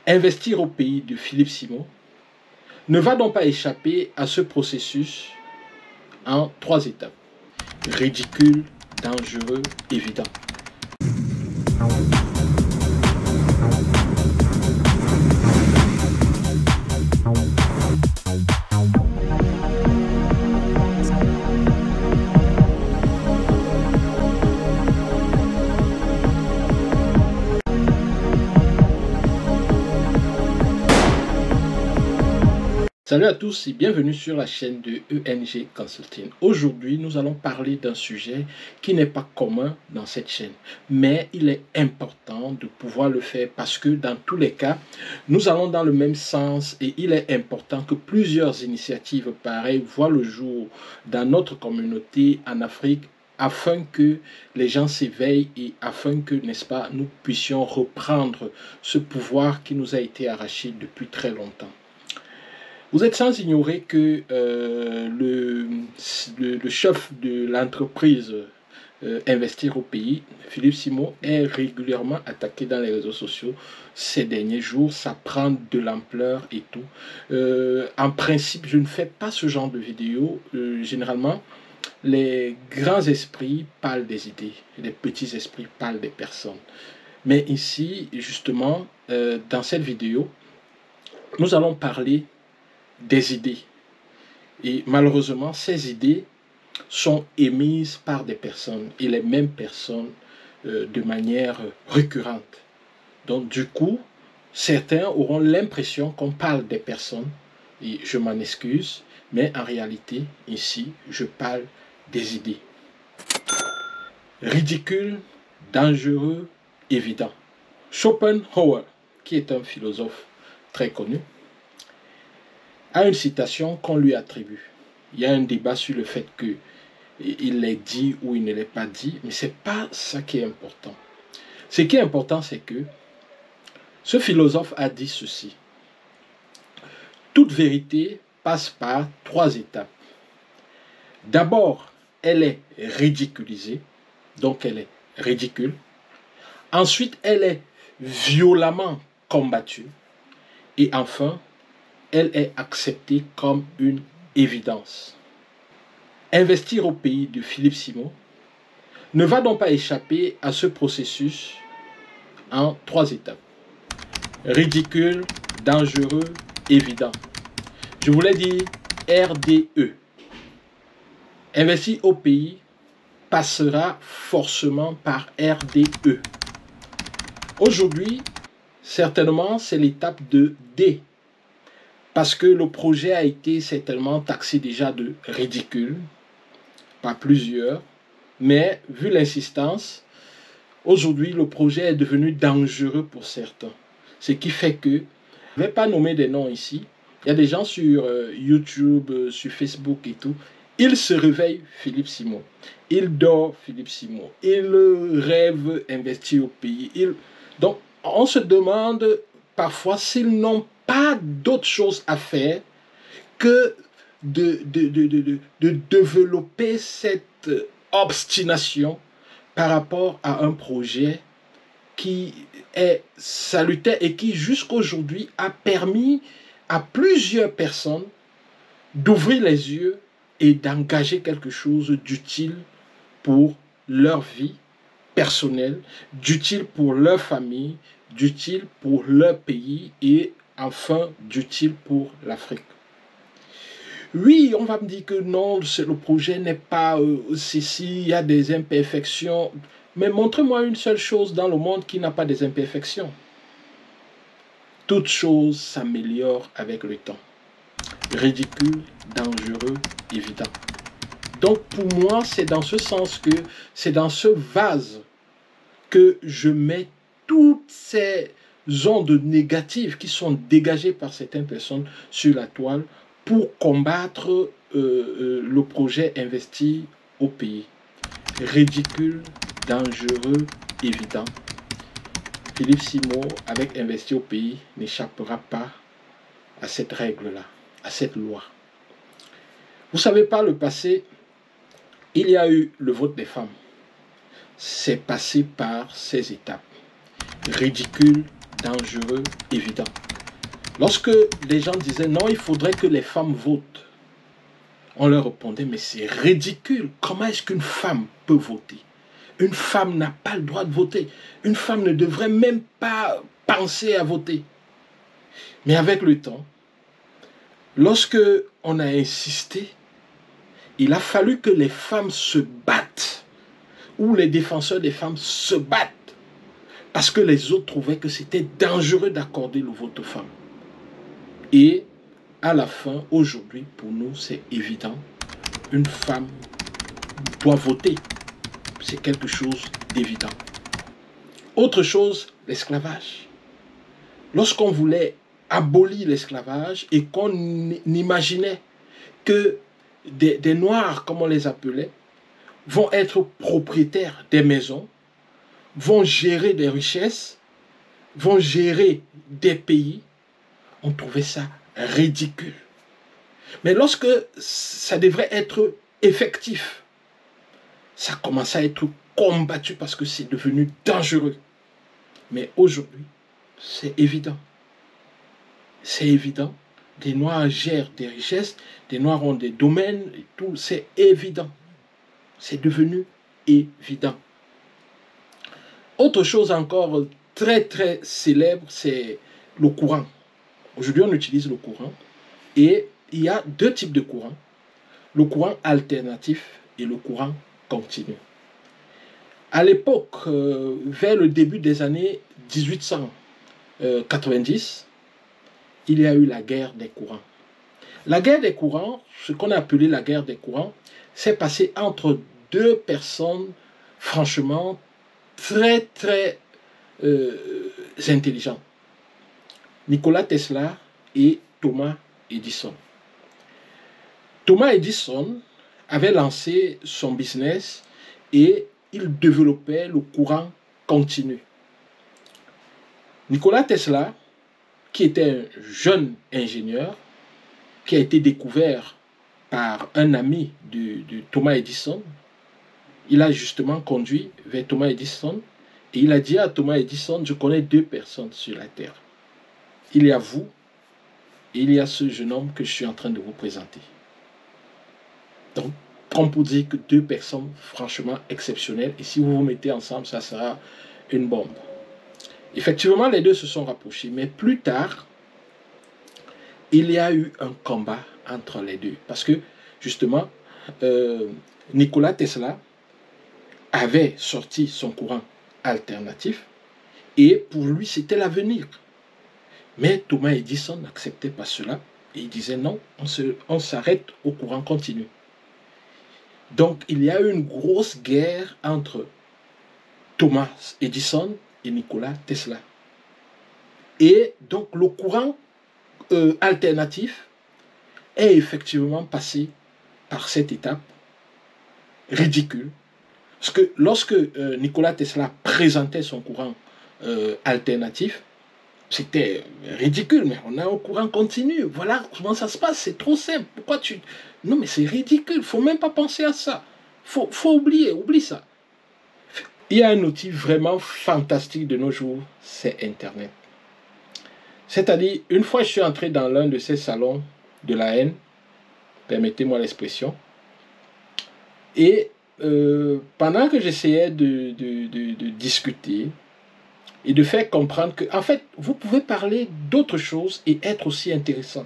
Investir au pays de Philippe Simon ne va donc pas échapper à ce processus en 3 étapes. Ridicule, dangereux, évident. Salut à tous et bienvenue sur la chaîne de ENG Consulting. Aujourd'hui, nous allons parler d'un sujet qui n'est pas commun dans cette chaîne, mais il est important de pouvoir le faire parce que dans tous les cas, nous allons dans le même sens et il est important que plusieurs initiatives pareilles voient le jour dans notre communauté en Afrique afin que les gens s'éveillent et afin que, n'est-ce pas, nous puissions reprendre ce pouvoir qui nous a été arraché depuis très longtemps. Vous êtes sans ignorer que le chef de l'entreprise Investir au pays, Philippe Simon, est régulièrement attaqué dans les réseaux sociaux ces derniers jours. Ça prend de l'ampleur et tout. En principe, je ne fais pas ce genre de vidéo. Généralement, les grands esprits parlent des idées. Les petits esprits parlent des personnes. Mais ici, justement, dans cette vidéo, nous allons parler des idées. Et malheureusement, ces idées sont émises par des personnes et les mêmes personnes de manière récurrente. Donc du coup, certains auront l'impression qu'on parle des personnes et je m'en excuse, mais en réalité, ici, je parle des idées. Ridicule, dangereux, évident. Schopenhauer, qui est un philosophe très connu, a une citation qu'on lui attribue. Il y a un débat sur le fait qu'il l'ait dit ou il ne l'ait pas dit, mais ce n'est pas ça qui est important. Ce qui est important, c'est que ce philosophe a dit ceci. Toute vérité passe par 3 étapes. D'abord, elle est ridiculisée, donc elle est ridicule. Ensuite, elle est violemment combattue. Et enfin, elle est acceptée comme une évidence. Investir au pays de Philippe Simon ne va donc pas échapper à ce processus en 3 étapes. Ridicule, dangereux, évident. Je voulais dire RDE. Investir au pays passera forcément par RDE. Aujourd'hui, certainement, c'est l'étape de D. Parce que le projet a été certainement taxé déjà de ridicule, par plusieurs, mais vu l'insistance, aujourd'hui le projet est devenu dangereux pour certains. Ce qui fait que, je ne vais pas nommer des noms ici, il y a des gens sur YouTube, sur Facebook et tout, ils se réveillent Philippe Simon, ils dorment Philippe Simon, ils rêvent investir au pays. Donc on se demande parfois s'ils n'ont pas d'autre chose à faire que de développer cette obstination par rapport à un projet qui est salutaire et qui jusqu'à aujourd'hui a permis à plusieurs personnes d'ouvrir les yeux et d'engager quelque chose d'utile pour leur vie personnelle, d'utile pour leur famille, d'utile pour leur pays et enfin d'utile pour l'Afrique. Oui, on va me dire que non, le projet n'est pas ceci, il y a des imperfections. Mais montrez-moi une seule chose dans le monde qui n'a pas des imperfections. Toute chose s'améliore avec le temps. Ridicule, dangereux, évident. Donc pour moi, c'est dans ce sens que, c'est dans ce vase que je mets toutes ces ondes négatives qui sont dégagées par certaines personnes sur la toile pour combattre le projet investi au pays. Ridicule, dangereux, évident. Philippe Simon, avec Investi au pays, n'échappera pas à cette règle-là, à cette loi. Vous savez, par le passé, il y a eu le vote des femmes. C'est passé par ces étapes. Ridicule, dangereux, évident. Lorsque les gens disaient non, il faudrait que les femmes votent, on leur répondait, mais c'est ridicule. Comment est-ce qu'une femme peut voter? Une femme n'a pas le droit de voter. Une femme ne devrait même pas penser à voter. Mais avec le temps, lorsque on a insisté, il a fallu que les femmes se battent, ou les défenseurs des femmes se battent, parce que les autres trouvaient que c'était dangereux d'accorder le vote aux femmes. Et à la fin, aujourd'hui, pour nous, c'est évident, une femme doit voter. C'est quelque chose d'évident. Autre chose, l'esclavage. Lorsqu'on voulait abolir l'esclavage et qu'on imaginait que des Noirs, comme on les appelait, vont être propriétaires des maisons, vont gérer des richesses, vont gérer des pays, on trouvait ça ridicule. Mais lorsque ça devrait être effectif, ça commençait à être combattu parce que c'est devenu dangereux. Mais aujourd'hui, c'est évident. C'est évident. Des Noirs gèrent des richesses, des Noirs ont des domaines, et tout, c'est évident. C'est devenu évident. Autre chose encore très très célèbre, c'est le courant. Aujourd'hui, on utilise le courant et il y a deux types de courants. Le courant alternatif et le courant continu. À l'époque, vers le début des années 1890, il y a eu la guerre des courants. La guerre des courants, ce qu'on a appelé la guerre des courants, s'est passée entre deux personnes franchement très très intelligentes. Nikola Tesla et Thomas Edison. Thomas Edison avait lancé son business et il développait le courant continu. Nikola Tesla, qui était un jeune ingénieur, qui a été découvert par un ami de Thomas Edison, il a justement conduit vers Thomas Edison et il a dit à Thomas Edison, je connais deux personnes sur la Terre. Il y a vous et il y a ce jeune homme que je suis en train de vous présenter. Donc, on peut dire que deux personnes franchement exceptionnelles. Et si vous vous mettez ensemble, ça sera une bombe. Effectivement, les deux se sont rapprochés. Mais plus tard, il y a eu un combat entre les deux. Parce que, justement, Nikola Tesla avait sorti son courant alternatif. Et pour lui, c'était l'avenir. Mais Thomas Edison n'acceptait pas cela. Et il disait non, on s'arrête au courant continu. Donc, il y a eu une grosse guerre entre Thomas Edison et Nikola Tesla. Et donc, le courant alternatif est effectivement passé par cette étape ridicule. Parce que lorsque Nikola Tesla présentait son courant alternatif, c'était ridicule, mais on a un courant continu. Voilà comment ça se passe, c'est trop simple. Pourquoi tu... Non, mais c'est ridicule, il ne faut même pas penser à ça. Faut oublier, oublie ça. Il y a un outil vraiment fantastique de nos jours, c'est Internet. C'est-à-dire, une fois je suis entré dans l'un de ces salons de la haine, permettez-moi l'expression, et pendant que j'essayais de discuter, et de faire comprendre que, en fait, vous pouvez parler d'autres choses et être aussi intéressant.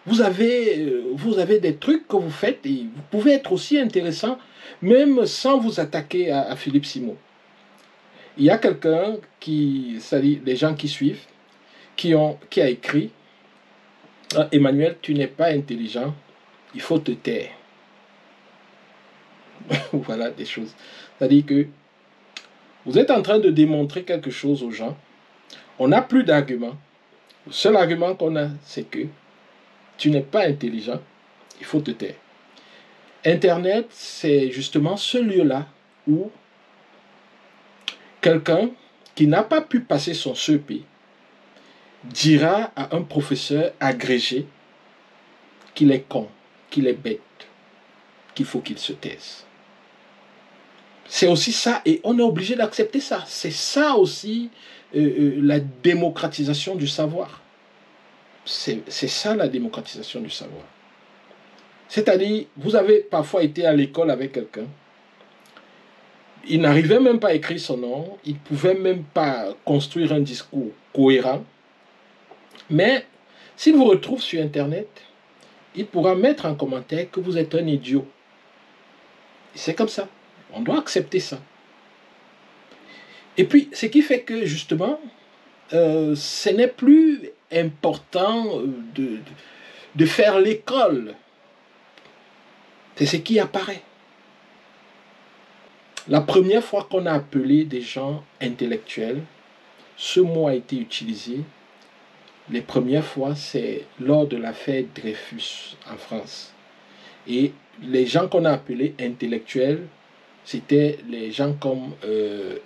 Vous avez des trucs que vous faites et vous pouvez être aussi intéressant, même sans vous attaquer à Philippe Simon. Il y a quelqu'un c'est-à-dire les gens qui suivent, qui a écrit « Emmanuel, tu n'es pas intelligent, il faut te taire. » Voilà des choses. C'est-à-dire que vous êtes en train de démontrer quelque chose aux gens. On n'a plus d'argument. Le seul argument qu'on a, c'est que tu n'es pas intelligent, il faut te taire. Internet, c'est justement ce lieu-là où quelqu'un qui n'a pas pu passer son CEP dira à un professeur agrégé qu'il est con, qu'il est bête, qu'il faut qu'il se taise. C'est aussi ça, et on est obligé d'accepter ça. C'est ça aussi la démocratisation du savoir. C'est ça la démocratisation du savoir. C'est-à-dire, vous avez parfois été à l'école avec quelqu'un, il n'arrivait même pas à écrire son nom, il ne pouvait même pas construire un discours cohérent, mais s'il vous retrouve sur Internet, il pourra mettre en commentaire que vous êtes un idiot. C'est comme ça. On doit accepter ça. Et puis, ce qui fait que, justement, ce n'est plus important de faire l'école. C'est ce qui apparaît. La première fois qu'on a appelé des gens intellectuels, ce mot a été utilisé. Les premières fois, c'est lors de l'affaire Dreyfus en France. Et les gens qu'on a appelés intellectuels, c'était les gens comme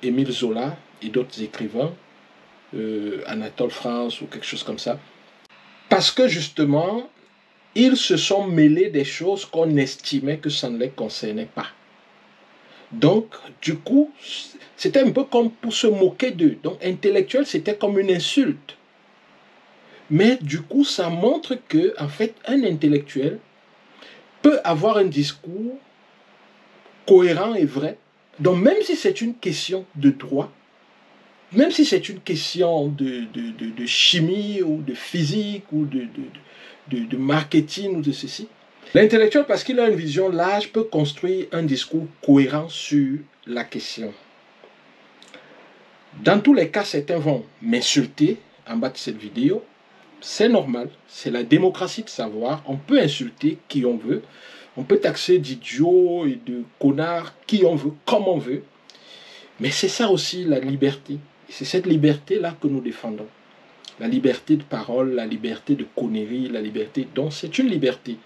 Émile Zola et d'autres écrivains, Anatole France ou quelque chose comme ça. Parce que justement, ils se sont mêlés des choses qu'on estimait que ça ne les concernait pas. Donc, du coup, c'était un peu comme pour se moquer d'eux. Donc, intellectuel, c'était comme une insulte. Mais du coup, ça montre que, en fait, un intellectuel peut avoir un discours cohérent et vrai. Donc, même si c'est une question de droit, même si c'est une question de chimie ou de physique ou de marketing ou de ceci, l'intellectuel, parce qu'il a une vision large, peut construire un discours cohérent sur la question. Dans tous les cas, certains vont m'insulter en bas de cette vidéo. C'est normal, c'est la démocratie de savoir. On peut insulter qui on veut. On peut taxer d'idiot et de connard qui on veut, comme on veut. Mais c'est ça aussi la liberté. C'est cette liberté-là que nous défendons. La liberté de parole, la liberté de conneries, la liberté. Donc c'est une liberté.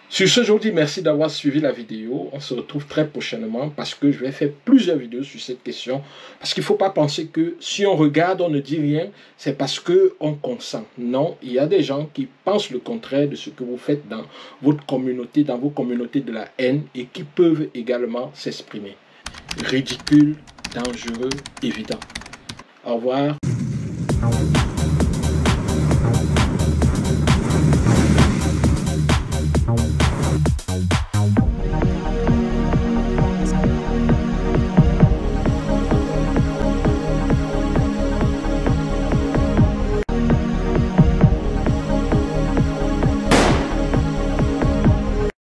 Sur ce, je vous dis merci d'avoir suivi la vidéo. On se retrouve très prochainement parce que je vais faire plusieurs vidéos sur cette question. Parce qu'il ne faut pas penser que si on regarde, on ne dit rien, c'est parce qu'on consent. Non, il y a des gens qui pensent le contraire de ce que vous faites dans votre communauté, dans vos communautés de la haine et qui peuvent également s'exprimer. Ridicule, dangereux, évident. Au revoir.